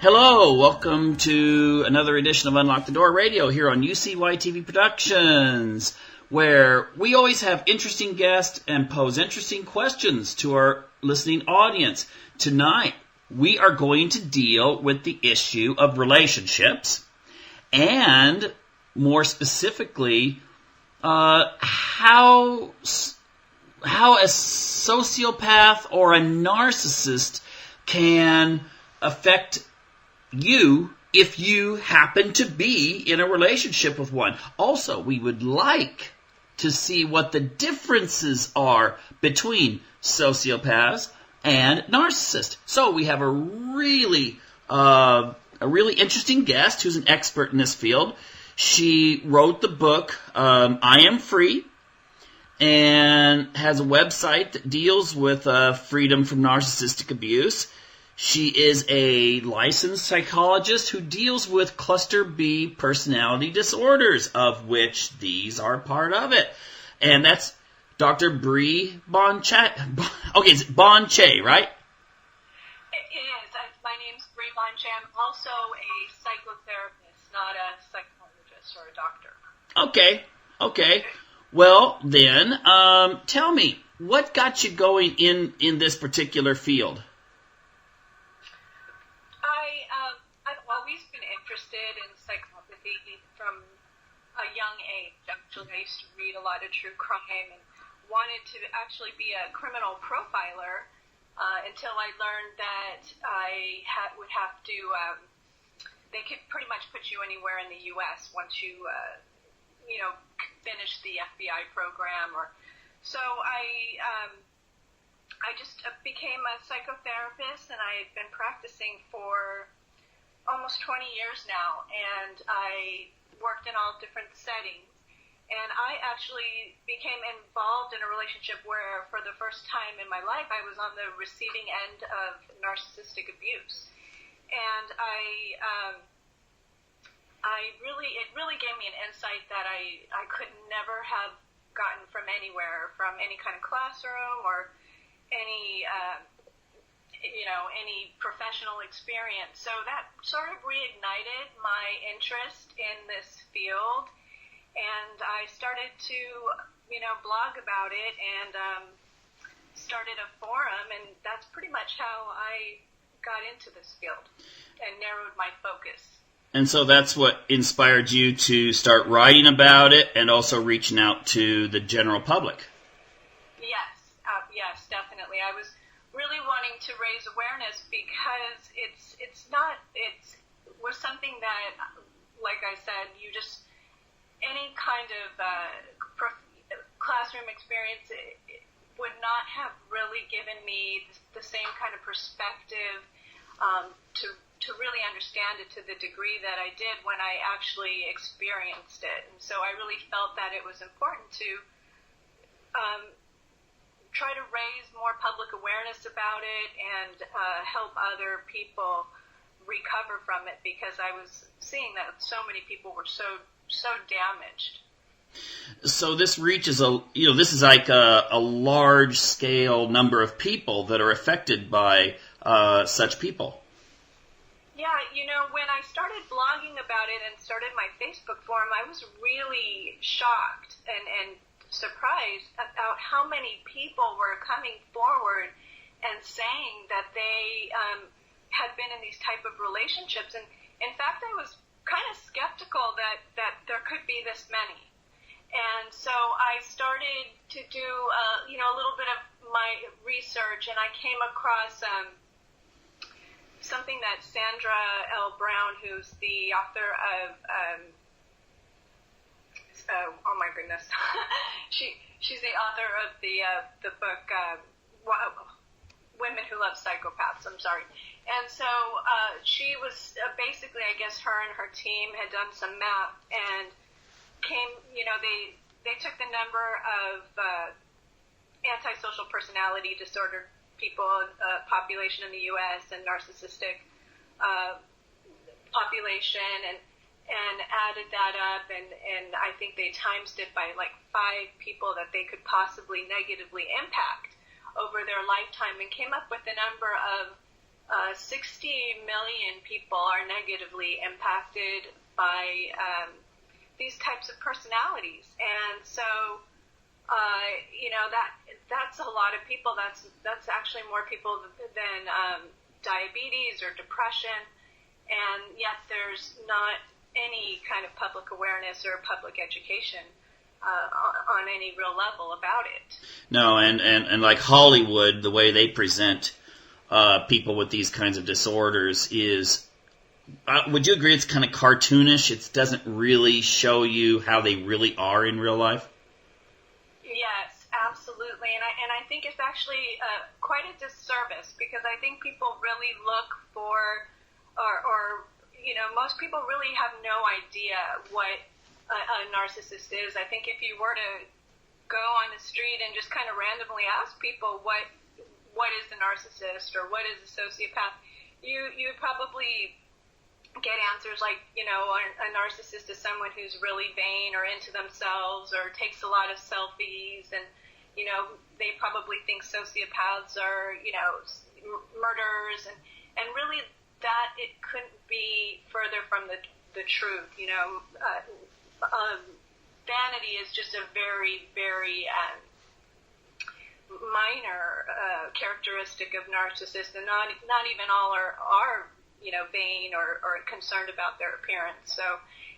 Hello, welcome to another edition of Unlock the Door Radio here on UCY TV Productions, where we always have interesting guests and pose interesting questions to our listening audience. Tonight, we are going to deal with the issue of relationships, and more specifically, how a sociopath or a narcissist can affect you if you happen to be in a relationship with one. Also, we would like to see what the differences are between sociopaths and narcissists. So we have a really interesting guest who's an expert in this field. She wrote the book I Am Free, and has a website that deals with freedom from narcissistic abuse. She is a licensed psychologist who deals with cluster B personality disorders, of which these are part of it. And that's Dr. Bree Bonchay. Okay, it's Bonchay, right? It is. My name's Bree Bonchay. I'm also a psychotherapist, not a psychologist or a doctor. Okay. Well, then, tell me, what got you going in this particular field? I've always been interested in psychopathy from a young age. Actually, I used to read a lot of true crime and wanted to actually be a criminal profiler until I learned that I would have to, they could pretty much put you anywhere in the U.S. once you, finish the FBI program. So I just became a psychotherapist, and I've been practicing for almost 20 years now, and I worked in all different settings. And I actually became involved in a relationship where, for the first time in my life, I was on the receiving end of narcissistic abuse. And it really gave me an insight that I could never have gotten from anywhere, from any kind of classroom or any professional experience. So that sort of reignited my interest in this field, and I started to, blog about it and started a forum, and that's pretty much how I got into this field and narrowed my focus. And so that's what inspired you to start writing about it and also reaching out to the general public. Yes, definitely. I was really wanting to raise awareness because it was something that, like I said, any kind of classroom experience would not have really given me the same kind of perspective to really understand it to the degree that I did when I actually experienced it. And so I really felt that it was important to try to raise more public awareness about it and help other people recover from it, because I was seeing that so many people were so damaged. So this reaches this is like a large scale number of people that are affected by such people. Yeah, when I started blogging about it and started my Facebook forum, I was really shocked and surprised about how many people were coming forward and saying that they had been in these type of relationships. And in fact, I was kind of skeptical that there could be this many. And so I started to do a little bit of my research, and I came across something that Sandra L. Brown, who's the author of oh my goodness, she's the author of the book Women Who Love Psychopaths. I'm sorry. And so she was basically, I guess, her and her team had done some math and came, they took the number of antisocial personality disorder people, population in the U.S. and narcissistic population, and added that up, and I think they times it by like 5 people that they could possibly negatively impact over their lifetime, and came up with the number of 60 million people are negatively impacted by these types of personalities. And so, that's a lot of people. That's actually more people than diabetes or depression. And yet there's not any kind of public awareness or public education on any real level about it. No, and like Hollywood, the way they present people with these kinds of disorders is, would you agree it's kind of cartoonish? It doesn't really show you how they really are in real life? Yes, absolutely. And I think it's actually quite a disservice, because I think people really look for, or most people really have no idea what a narcissist is. I think if you were to go on the street and just kind of randomly ask people what is a narcissist or what is a sociopath, you would probably get answers like, a narcissist is someone who's really vain or into themselves or takes a lot of selfies, and they probably think sociopaths are murderers, and really that it couldn't be further from the truth. Vanity is just a very, very minor characteristic of narcissists, and not even all are vain or concerned about their appearance. So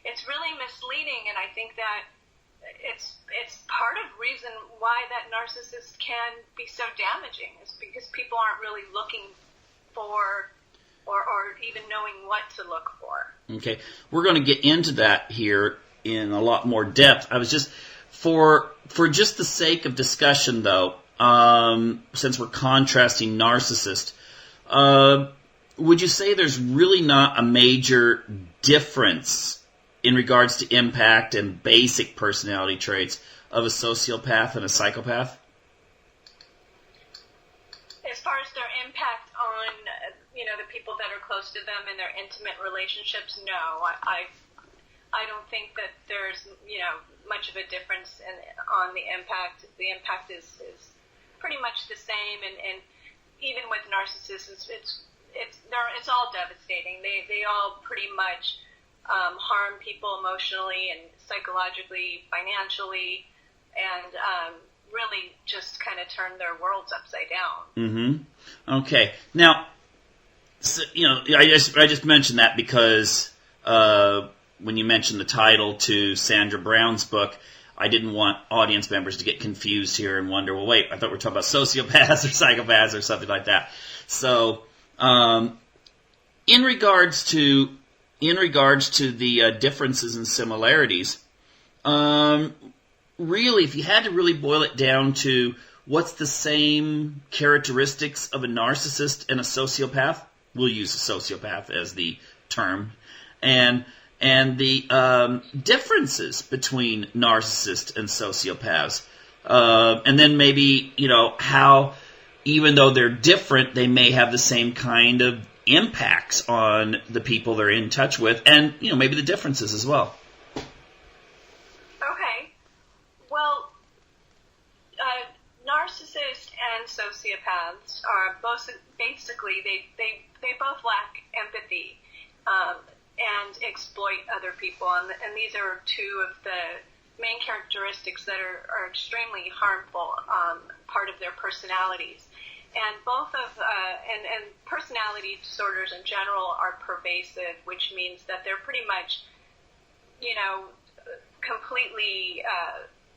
it's really misleading, and I think that it's part of the reason why that narcissist can be so damaging, is because people aren't really looking for or even knowing what to look for. Okay, we're going to get into that here in a lot more depth. I was just, for just the sake of discussion though, since we're contrasting narcissist, would you say there's really not a major difference in regards to impact and basic personality traits of a sociopath and a psychopath? As far as their impact on, the people that are close to them and their intimate relationships, no. I don't think that there's, much of a difference on the impact. The impact is pretty much the same, and even with narcissists, it's all devastating. They all pretty much harm people emotionally and psychologically, financially, and really just kind of turn their worlds upside down. Mm-hmm. Okay. Now, so, I just mentioned that because when you mentioned the title to Sandra Brown's book, I didn't want audience members to get confused here and wonder, well, wait, I thought we were talking about sociopaths or psychopaths or something like that. So, in regards to the differences and similarities, really, if you had to really boil it down to what's the same characteristics of a narcissist and a sociopath, we'll use a sociopath as the term, and the differences between narcissists and sociopaths, and then maybe how, even though they're different, they may have the same kind of impacts on the people they're in touch with, and maybe the differences as well. Okay. Well, narcissists and sociopaths are both basically they both lack empathy and exploit other people, and these are two of the main characteristics that are extremely harmful part of their personalities. And both of and personality disorders in general are pervasive, which means that they're pretty much, completely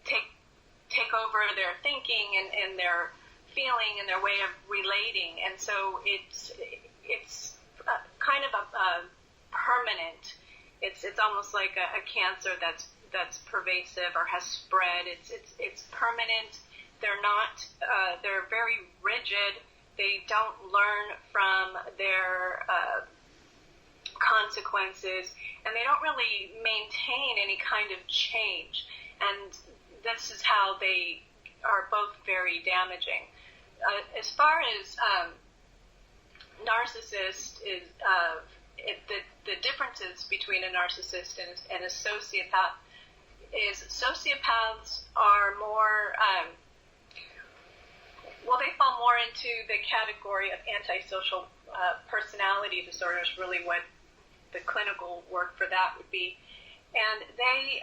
take over their thinking and their feeling and their way of relating. And so it's kind of a permanent. It's almost like a cancer that's pervasive or has spread. It's permanent. They're not, they're very rigid. They don't learn from their consequences, and they don't really maintain any kind of change. And this is how they are both very damaging. As far as narcissist is, the differences between a narcissist and a sociopath is sociopaths are more, they fall more into the category of antisocial personality disorder is really what the clinical work for that would be. And they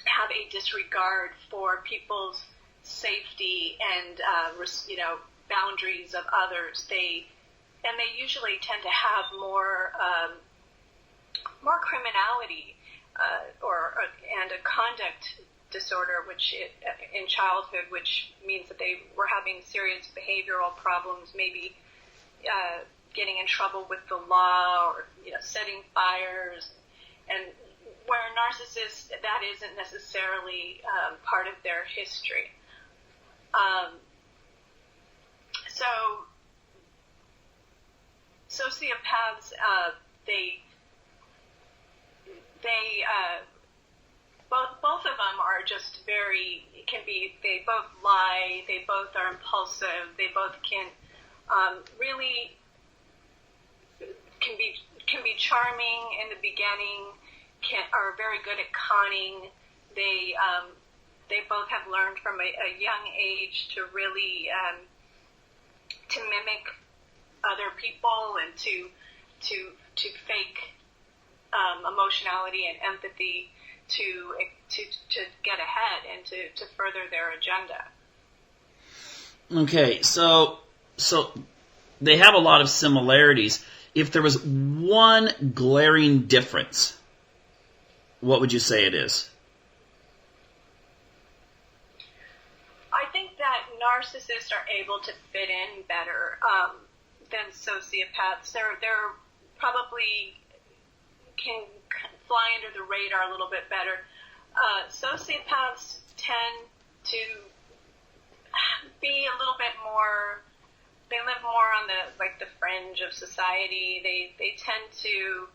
have a disregard for people's safety and, boundaries of others. They usually tend to have more criminality and a conduct disorder, in childhood, which means that they were having serious behavioral problems, maybe getting in trouble with the law or setting fires. And where a narcissist, that isn't necessarily part of their history. So sociopaths, both of them are just they both lie, they both are impulsive, they both can really can be charming in the beginning, are very good at conning. They both have learned from a young age to really to mimic other people and to fake emotionality and empathy to get ahead and to further their agenda. Okay, so they have a lot of similarities. If there was one glaring difference, what would you say it is? I think that narcissists are able to fit in better than sociopaths. They're probably can fly under the radar a little bit better. Sociopaths tend to be a little bit more. They live more on the fringe of society. They tend to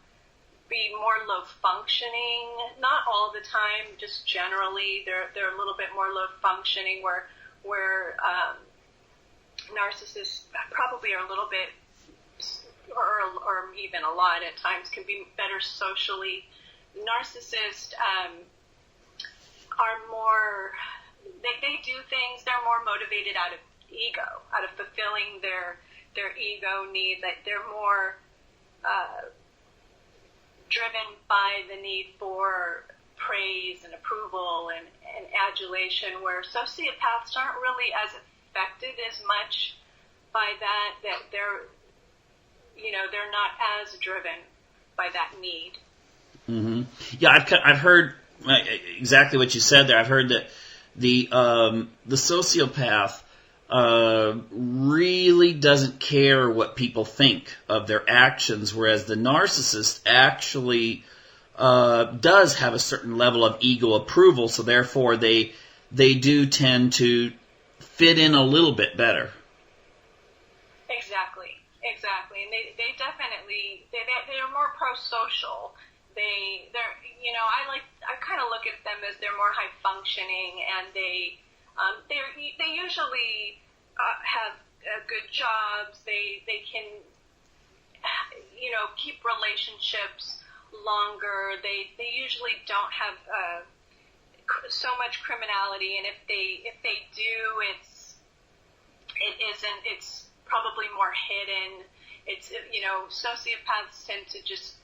be more low functioning. Not all the time, just generally. They're a little bit more low functioning. Where narcissists probably are a little bit, or even a lot at times, can be better socially. Narcissists are more. They do things. They're more motivated out of ego, out of fulfilling their ego need. That they're more driven by the need for praise and approval and adulation, where sociopaths aren't really as affected as much by that they're not as driven by that need. Mm-hmm. Yeah, I've heard exactly what you said there. I've heard that the sociopath really doesn't care what people think of their actions, whereas the narcissist actually does have a certain level of ego approval, so therefore they do tend to fit in a little bit better. Exactly, and they definitely they're more pro-social. I kind of look at them as they're more high functioning, and they usually have good jobs. They can keep relationships longer. They usually don't have so much criminality, and if they do, it's probably more hidden. It's sociopaths tend to just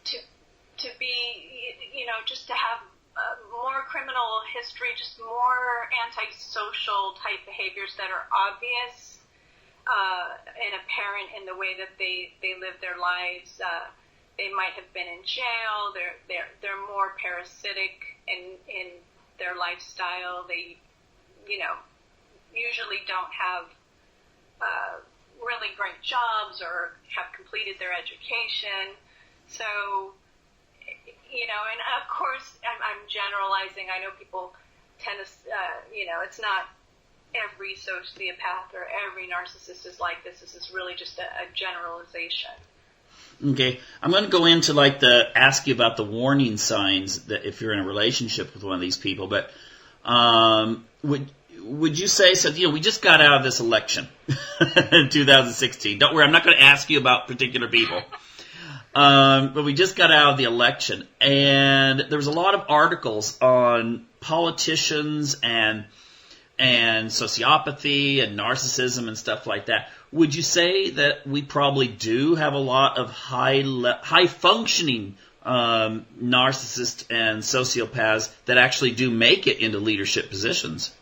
to be just to have more criminal history, just more antisocial type behaviors that are obvious and apparent in the way that they live their lives. They might have been in jail. They're more parasitic in their lifestyle. They usually don't have really great jobs or have completed their education. So and of course I'm generalizing. I know people tend to it's not every sociopath or every narcissist is like this. This is really just a generalization. Okay, I'm going to go into ask you about the warning signs that if you're in a relationship with one of these people. But would you say, so we just got out of this election in 2016. Don't worry, I'm not going to ask you about particular people. But we just got out of the election, and there was a lot of articles on politicians and and sociopathy and narcissism and stuff like that. Would you say that we probably do have a lot of high functioning narcissists and sociopaths that actually do make it into leadership positions?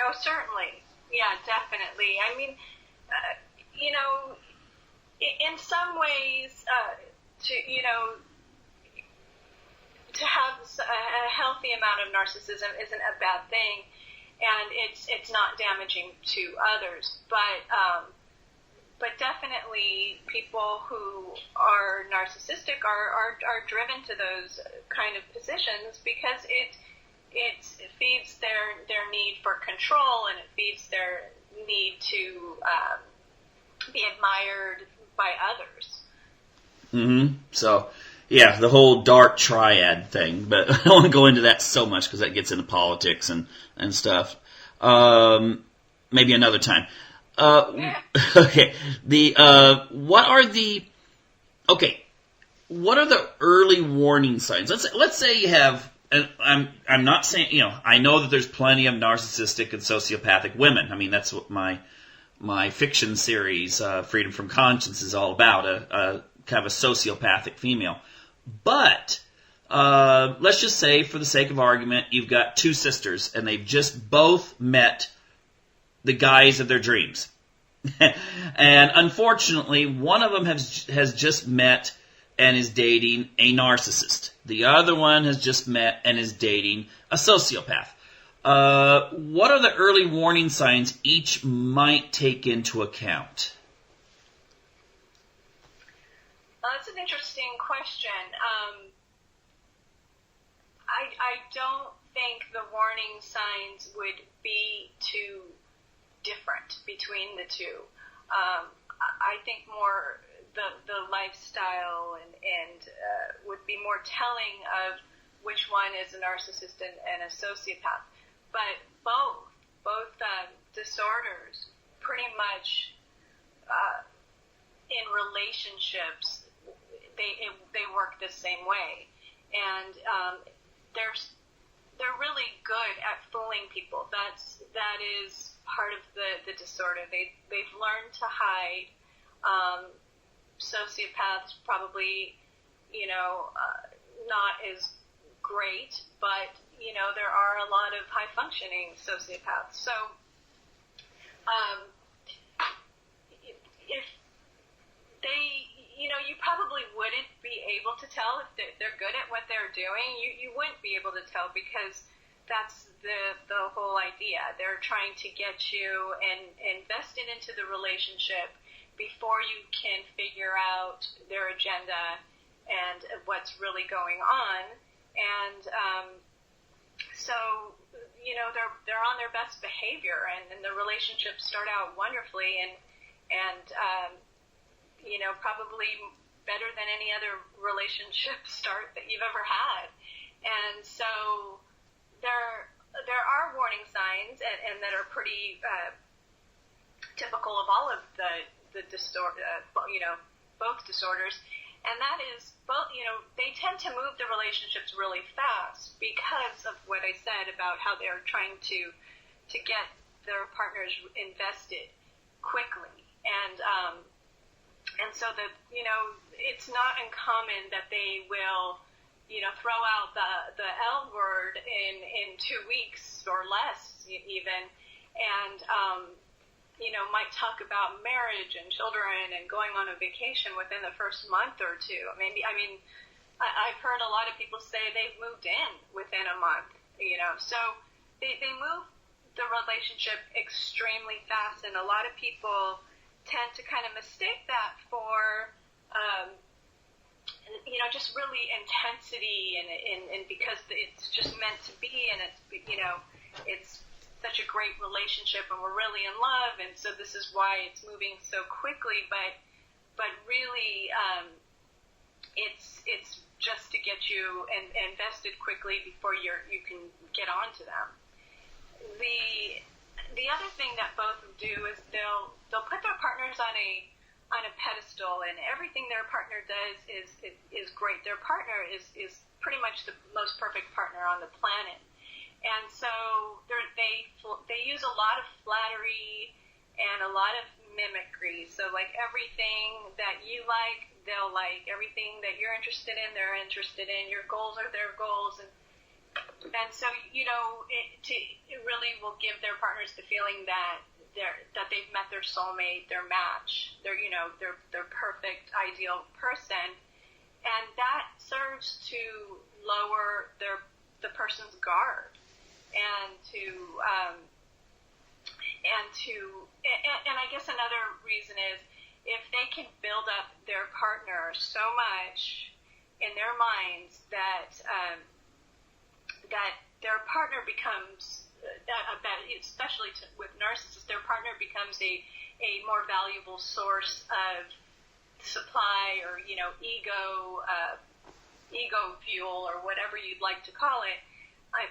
Oh, certainly. Yeah, definitely. I mean, in some ways, to have a healthy amount of narcissism isn't a bad thing, and it's not damaging to others. But definitely, people who are narcissistic are driven to those kind of positions because it feeds their need for control, and it feeds their need to be admired by others. Mm-hmm. So, yeah, the whole dark triad thing, but I don't want to go into that so much because that gets into politics and stuff. Maybe another time. Okay. What are the early warning signs? Let's say you have, and I'm not saying, I know that there's plenty of narcissistic and sociopathic women. I mean, that's what my fiction series, Freedom from Conscience, is all about, a kind of a sociopathic female. But let's just say, for the sake of argument, you've got two sisters, and they've just both met the guys of their dreams. And unfortunately, one of them has just met and is dating a narcissist. The other one has just met and is dating a sociopath. What are the early warning signs each might take into account? That's an interesting question. I don't think the warning signs would be too different between the two. I think more the lifestyle and would be more telling of which one is a narcissist and a sociopath. But both disorders pretty much in relationships they work the same way, and they're really good at fooling people. That is part of the disorder. They've learned to hide. Sociopaths probably, not as great, but there are a lot of high functioning sociopaths. So, if they, you probably wouldn't be able to tell if they're good at what they're doing. You wouldn't be able to tell because that's the whole idea. They're trying to get you and invested into the relationship before you can figure out their agenda and what's really going on. And so, they're on their best behavior, and the relationships start out wonderfully and probably better than any other relationship start that you've ever had. And so there are warning signs and that are pretty typical of all of the both disorders, and that is both, they tend to move the relationships really fast because of what I said about how they're trying to get their partners invested quickly, and so that, it's not uncommon that they will, throw out the L word in 2 weeks or less even, and might talk about marriage and children and going on a vacation within the first month or two. I've heard a lot of people say they've moved in within a month, so they move the relationship extremely fast, and a lot of people tend to kind of mistake that for, just really intensity and because it's just meant to be, and it's such a great relationship and we're really in love, and so this is why it's moving so quickly, but really it's just to get you invested quickly before you can get on to them. The other thing that both do is they'll put their partners on a pedestal, and everything their partner does is great. Their partner is pretty much the most perfect partner on the planet. And so they use a lot of flattery and a lot of mimicry. So like everything that you like, they'll like. Everything that you're interested in, they're interested in. Your goals are their goals. And so, it really will give their partners the feeling that they've met their soulmate, their match, their perfect, ideal person. And that serves to lower the person's guard and I guess another reason is if they can build up their partner so much in their minds that their partner becomes, especially with narcissists, their partner becomes a more valuable source of supply or ego fuel or whatever you'd like to call it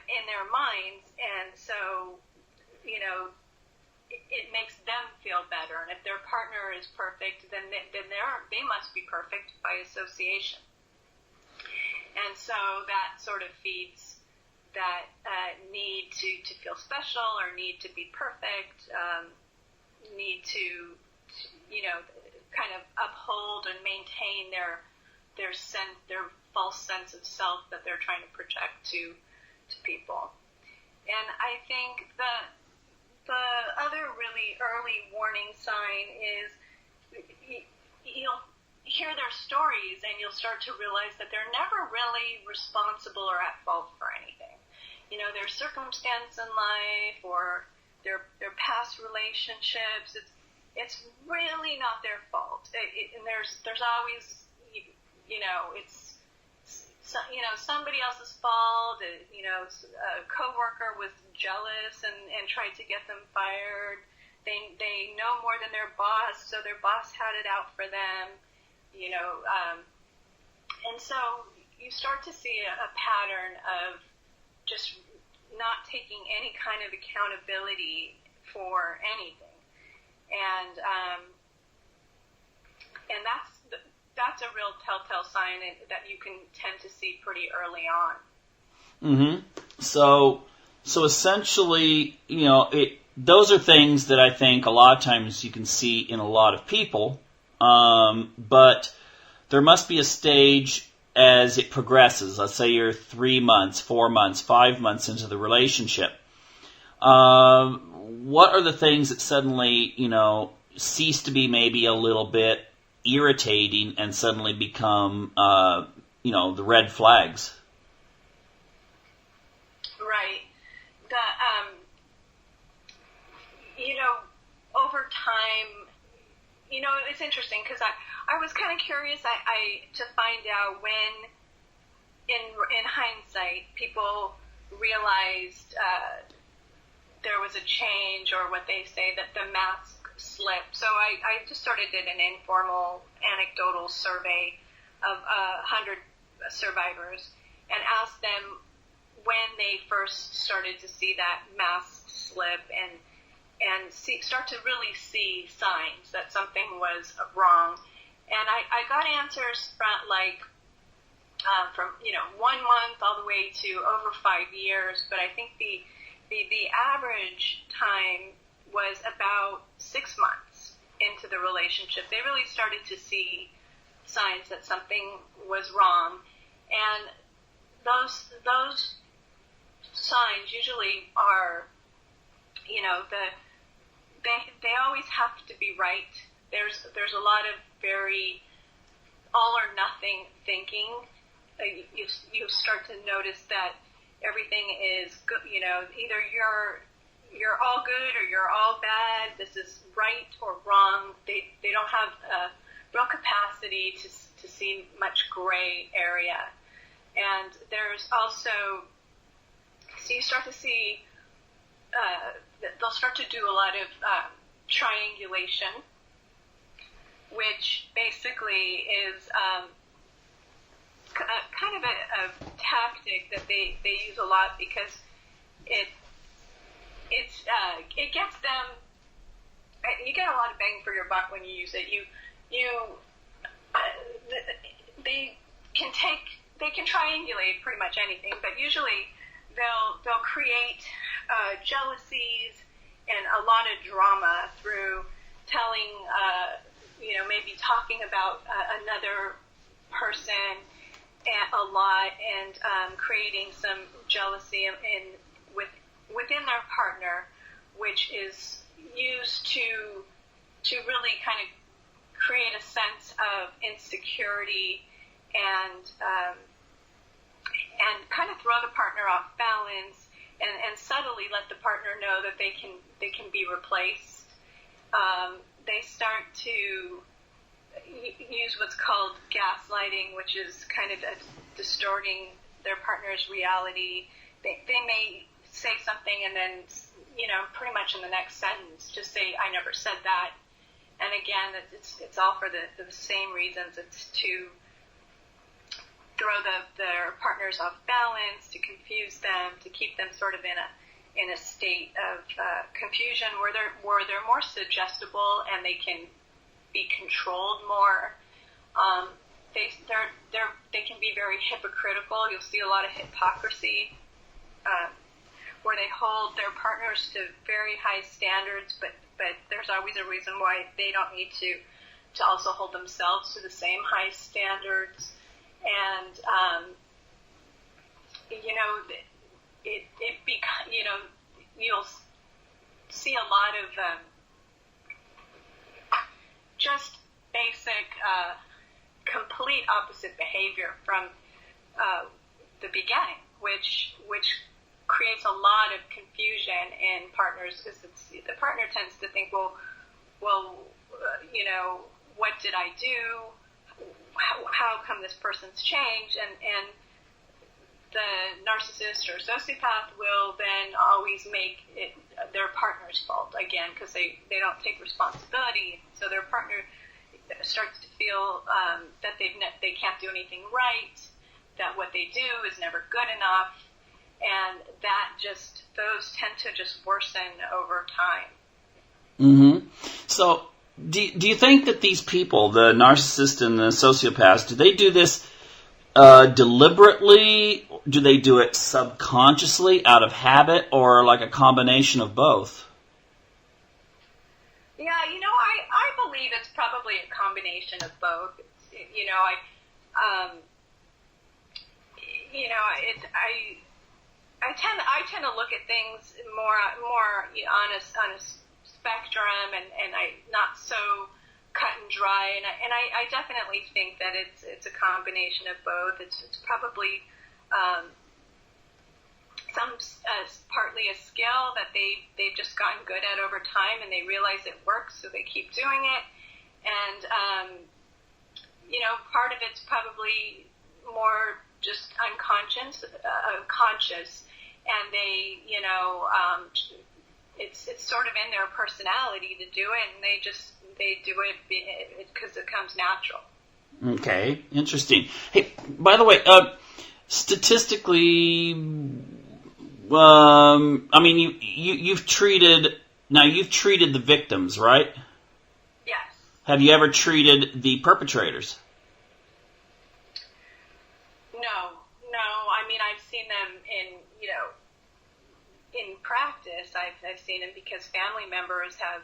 in their minds, and so it makes them feel better. And if their partner is perfect, then they must be perfect by association. And so that sort of feeds that need to feel special or need to be perfect, need to kind of uphold and maintain their false sense of self that they're trying to project to people. And I think the other really early warning sign is you'll hear their stories and you'll start to realize that they're never really responsible or at fault for anything. Their circumstance in life or their past relationships, it's really not their fault. And there's always, it's somebody else's fault. A coworker was jealous and tried to get them fired. They know more than their boss, so their boss had it out for them. And so you start to see a pattern of just not taking any kind of accountability for anything, and that's a real telltale sign that you can tend to see pretty early on. Mm-hmm. So essentially, those are things that I think a lot of times you can see in a lot of people, but there must be a stage as it progresses. Let's say you're 3 months, 4 months, 5 months into the relationship. What are the things that suddenly, cease to be maybe a little bit irritating and suddenly become, the red flags? Right. Over time, it's interesting because I was kind of curious to find out when, in hindsight, people realized there was a change, or what they say, that the mask slipped. So I just sort of did an informal, anecdotal survey of 100 survivors and asked them when they first started to see that mask slip and start to really see signs that something was wrong. And I got answers from 1 month all the way to over 5 years, but I think the average time was about 6 months into the relationship. They really started to see signs that something was wrong, and those signs usually are, they always have to be right. There's a lot of very all or nothing thinking. You start to notice that everything is good. Either you're all good or you're all bad. This is right or wrong. They don't have a real capacity to see much gray area. And there's also, so you start to see, they'll start to do a lot of triangulation, which basically is kind of a tactic that they use a lot because it gets them, you get a lot of bang for your buck when you use it. They can triangulate pretty much anything, but usually they'll create jealousies and a lot of drama through telling, maybe talking about another person a lot and creating some jealousy within their partner, which is used to really kind of create a sense of insecurity and kind of throw the partner off balance and subtly let the partner know that they can be replaced. They start to use what's called gaslighting, which is kind of distorting their partner's reality. They may say something and then, pretty much in the next sentence, just say, "I never said that." And again, it's all for the same reasons. It's to throw their partners off balance, to confuse them, to keep them sort of in a state of confusion where they're more suggestible and they can be controlled more. They can be very hypocritical. You'll see a lot of hypocrisy where they hold their partners to very high standards, but there's always a reason why they don't need to also hold themselves to the same high standards. And you'll see a lot of just basic, complete opposite behavior from the beginning, which creates a lot of confusion in partners because the partner tends to think, well, what did I do? How come this person's changed? And the narcissist or sociopath will then always make it their partner's fault again because they don't take responsibility. So their partner starts to feel that they can't do anything right, that what they do is never good enough, and those tend to just worsen over time. Mm-hmm. So do you think that these people, the narcissists and the sociopaths, do they do this deliberately? Do they do it subconsciously out of habit, or like a combination of both? Yeah, I believe it's probably a combination of both. I tend to look at things more on a spectrum and not so cut and dry, and I definitely think that it's a combination of both. It's probably partly a skill that they've just gotten good at over time, and they realize it works, so they keep doing it. And part of it's probably more just conscious, and they it's sort of in their personality to do it, and they do it because it comes natural. Okay, interesting. Hey, by the way, statistically, you've treated the victims, right? Yes. Have you ever treated the perpetrators? No. I mean, I've seen them in practice. I've seen them because family members have,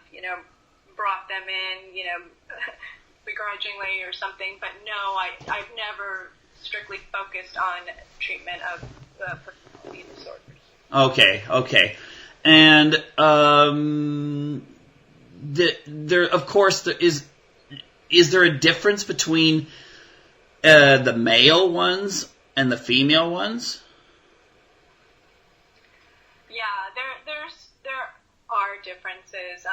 brought them in, begrudgingly or something. But no, I've never strictly focused on treatment of personality disorders. Okay. And is there a difference between the male ones and the female ones? Yeah, there are differences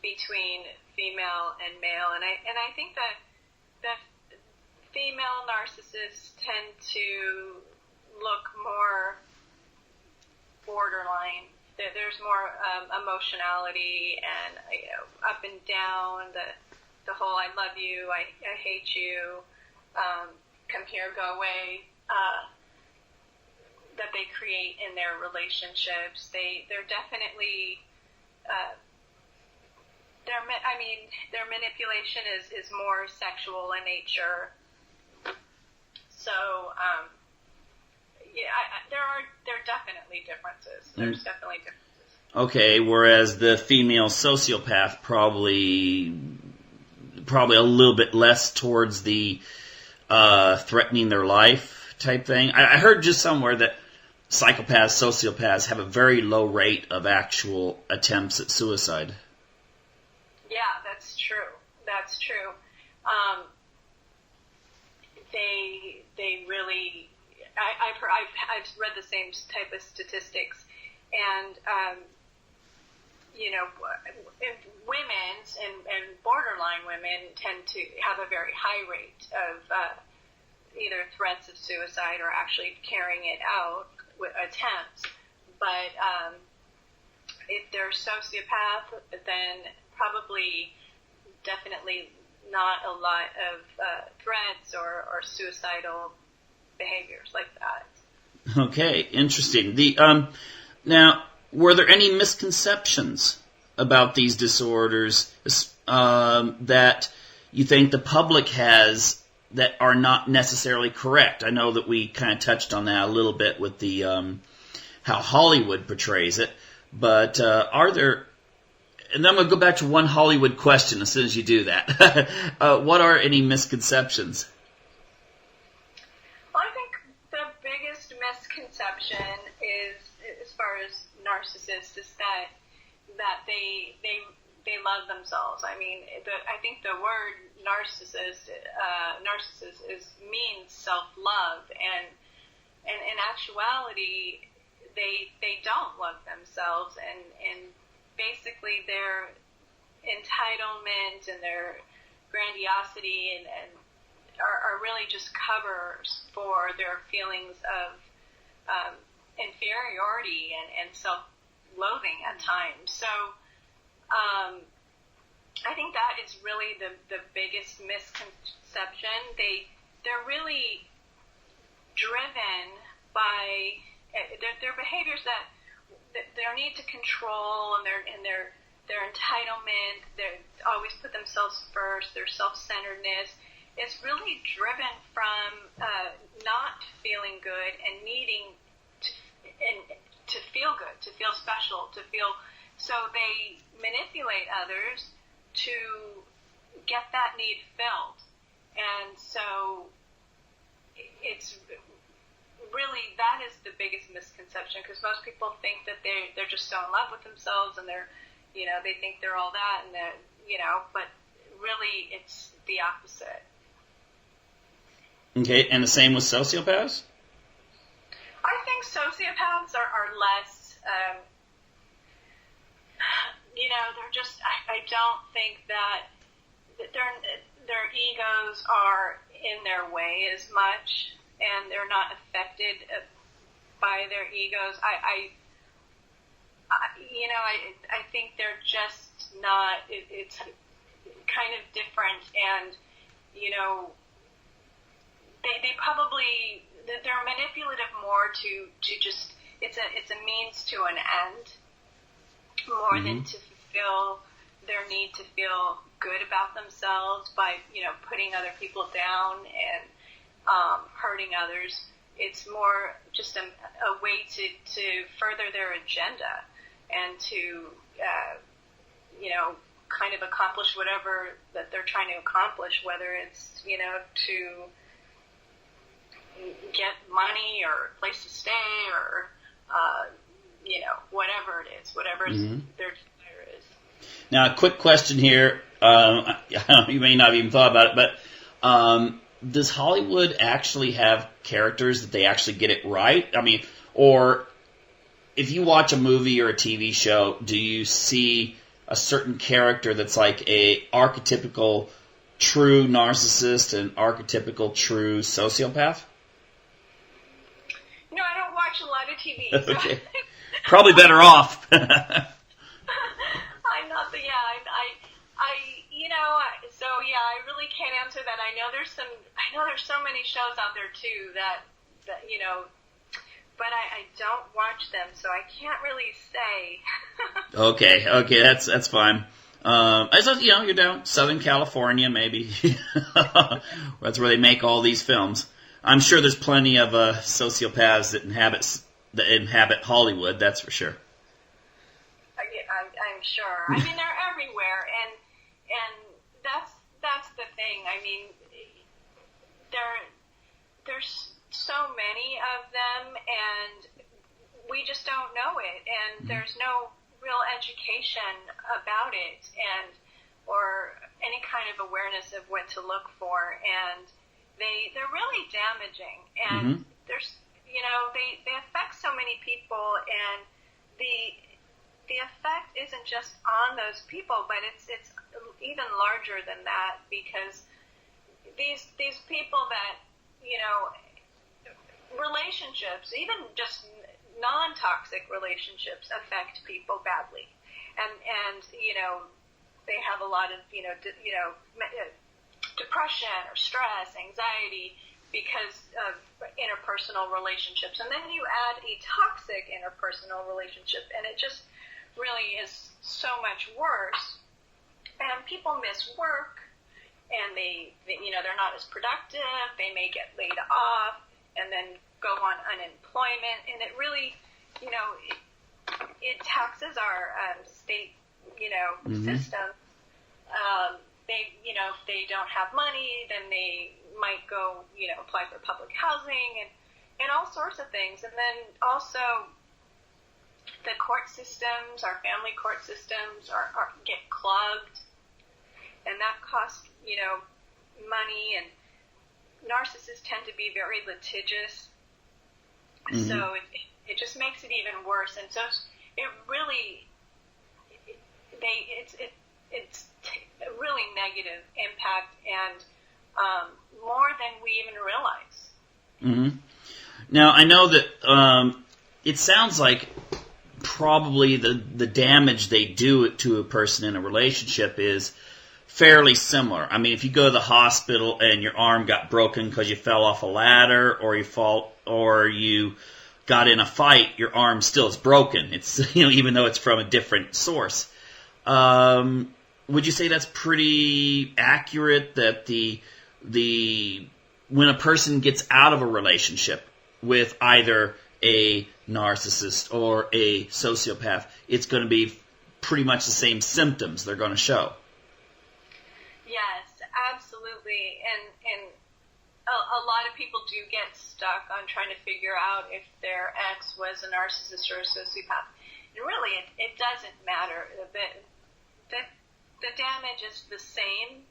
between female and male, and I think that the female narcissists tend to look more borderline. There's more emotionality and up and down. The whole "I love you," I hate you, come here, go away. That they create in their relationships. They're definitely their manipulation is more sexual in nature. So there are definitely differences. There's definitely differences. Okay, whereas the female sociopath probably a little bit less towards the threatening their life type thing. I heard just somewhere that psychopaths, sociopaths have a very low rate of actual attempts at suicide. Yeah, that's true. That's true. They really. I've read the same type of statistics, and women and borderline women tend to have a very high rate of either threats of suicide or actually carrying it out with attempts. But if they're sociopath, then definitely not a lot of threats or suicidal behaviors like that. Okay, interesting. Now, were there any misconceptions about these disorders that you think the public has that are not necessarily correct? I know that we kind of touched on that a little bit with the how Hollywood portrays it, but are there? And then we'll go back to one Hollywood question as soon as you do that. What are any misconceptions? Well, I think the biggest misconception is, as far as narcissists, is that they love themselves. I mean, I think the word narcissist means self-love, and in actuality, they don't love themselves, and basically their entitlement and their grandiosity and are really just covers for their feelings of inferiority and self-loathing at times. So I think that is really the biggest misconception. They're really driven by their behaviors, that their need to control and their entitlement. They always put themselves first. Their self-centeredness is really driven from not feeling good and needing to feel good, to feel special, to feel. So they manipulate others to get that need filled, and so it's really, that is the biggest misconception, because most people think that they're just so in love with themselves, and they think they're all that, and but really it's the opposite. Okay, and the same with sociopaths? I think sociopaths are less, they're just, I don't think that their egos are in their way as much, and they're not affected by their egos. I think they're just not. It's kind of different, and they probably they're manipulative more to just it's a means to an end more than to fulfill their need to feel good about themselves by putting other people down and hurting others. It's more just a way to further their agenda and to, kind of accomplish whatever that they're trying to accomplish, whether it's, to get money or a place to stay or, whatever it is, whatever their desire is. Now, a quick question here. You may not have even thought about it, but does Hollywood actually have characters that they actually get it right? I mean, or if you watch a movie or a TV show, do you see a certain character that's like a archetypical true narcissist and archetypical true sociopath? I don't watch a lot of TV. So Okay. Probably better off. I'm not I really can't answer that. I know there's so many shows out there too that but I don't watch them, so I can't really say. Okay, that's fine. I thought, you're down Southern California, maybe. That's where they make all these films. I'm sure there's plenty of sociopaths that inhabit Hollywood. That's for sure. I'm sure. I mean, they're everywhere, and that's the thing. I mean, there's so many of them, and we just don't know it, and there's no real education about it, or any kind of awareness of what to look for, and they're really damaging, and there's, they affect so many people, and the effect isn't just on those people, but it's even larger than that, because these people that, relationships, even just non-toxic relationships, affect people badly, and they have a lot of depression or stress, anxiety, because of interpersonal relationships, and then you add a toxic interpersonal relationship, and it just really is so much worse, and people miss work, and they're not as productive, they may get laid off, and then go on unemployment, and it really, it taxes our state, system. If they don't have money, then they might go, apply for public housing, and all sorts of things, and then also the court systems, our family court systems, get clogged, and that costs, money, and narcissists tend to be very litigious, so it just makes it even worse, and so it really, it's a really negative impact, and more than we even realize. Now, I know that it sounds like probably the damage they do to a person in a relationship is fairly similar. I mean, if you go to the hospital and your arm got broken because you fell off a ladder, or you got in a fight, your arm still is broken. It's even though it's from a different source. Would you say that's pretty accurate, that when a person gets out of a relationship with either a narcissist or a sociopath, it's going to be pretty much the same symptoms they're going to show? Yes, absolutely. And a lot of people do get stuck on trying to figure out if their ex was a narcissist or a sociopath. And really, it doesn't matter. The damage is the same,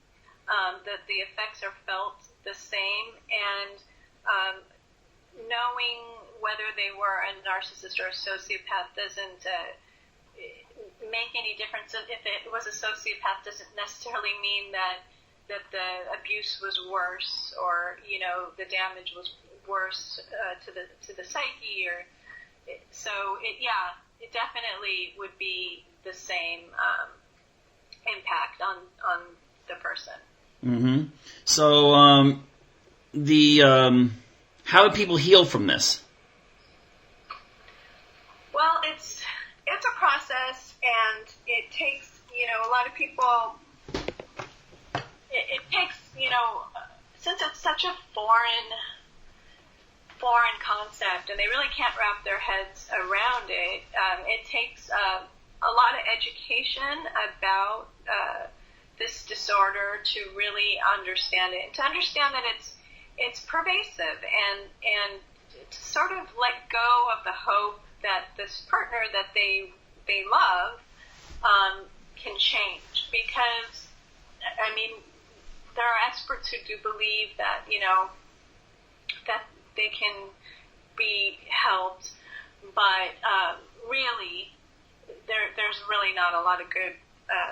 that the effects are felt the same, and knowing whether they were a narcissist or a sociopath doesn't make any difference. If it was a sociopath, doesn't necessarily mean that the abuse was worse, or the damage was worse to the psyche, or so it definitely would be the same impact on the person. So how do people heal from this? Well, it's a process, and it takes a lot of people. It takes since it's such a foreign concept, and they really can't wrap their heads around it. It takes a lot of education about this disorder to really understand it, and to understand that it's pervasive, and to sort of let go of the hope that this partner that they love can change, because there are experts who do believe that that they can be helped, but really there's really not a lot of good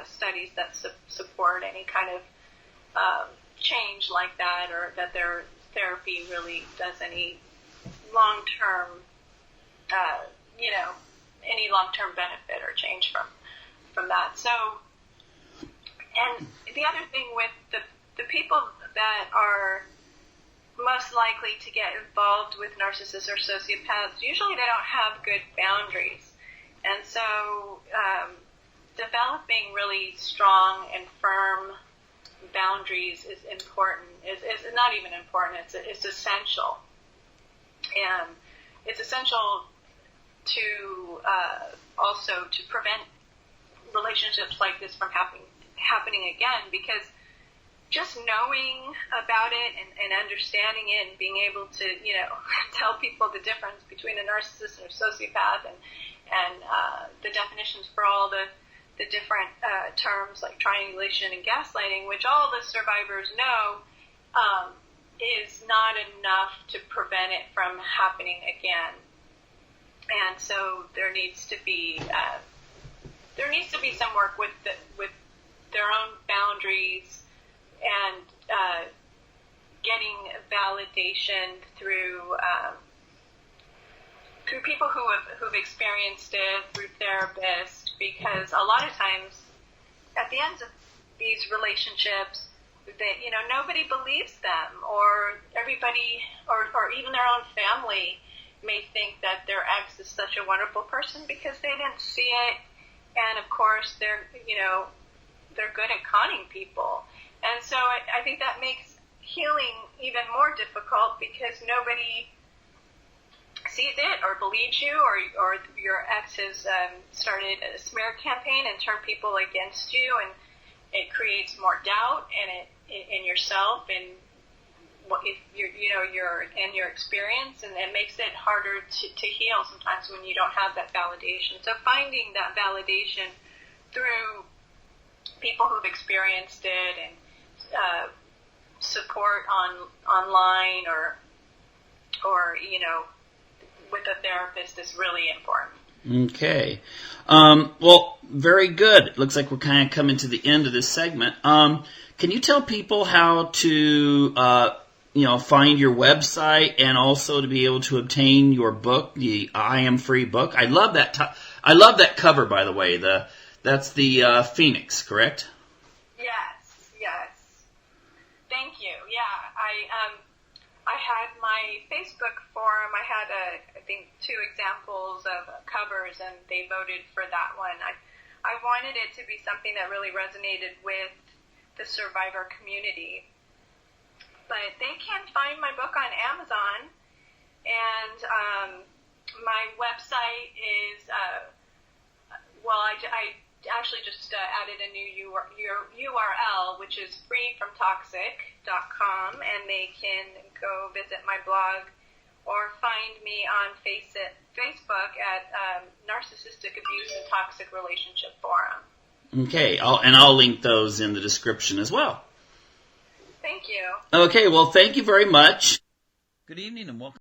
studies that support any kind of change like that, or that their therapy really does any long-term any long-term benefit or change from that. So, and the other thing with the people that are most likely to get involved with narcissists or sociopaths, usually they don't have good boundaries. And so developing really strong and firm boundaries is important. Is not even important. It's essential, and it's essential to also to prevent relationships like this from happening again, because just knowing about it and understanding it and being able to, tell people the difference between a narcissist and a sociopath and the definitions for all the different terms like triangulation and gaslighting, which all the survivors know, is not enough to prevent it from happening again. And so there needs to be some work with their own boundaries and getting validation through people who've experienced it, through therapists, because a lot of times at the end of these relationships, that nobody believes them, or everybody, or even their own family may think that their ex is such a wonderful person because they didn't see it, and of course they're good at conning people. And so I think that makes healing even more difficult, because nobody sees it or believes you, or your ex has started a smear campaign and turned people against you, and it creates more doubt in yourself and what if your experience, and it makes it harder to heal sometimes when you don't have that validation. So finding that validation through people who've experienced it, and support online or with a therapist is really important. Okay. Well, very good. It looks like we're kind of coming to the end of this segment. Can you tell people how to find your website, and also to be able to obtain your book, the I Am Free book? I love that. I love that cover, by the way. That's the Phoenix, correct? Yes. Thank you. Yeah, I had my Facebook forum. I had I think 2 examples of covers, and they voted for that one. I wanted it to be something that really resonated with the survivor community. But they can find my book on Amazon, and my website is I actually just added a new URL, which is freefromtoxic.com, and they can go visit my blog or find me on Facebook at Narcissistic Abuse and Toxic Relationship Forum. Okay, I'll link those in the description as well. Thank you. Okay, well, thank you very much. Good evening and welcome.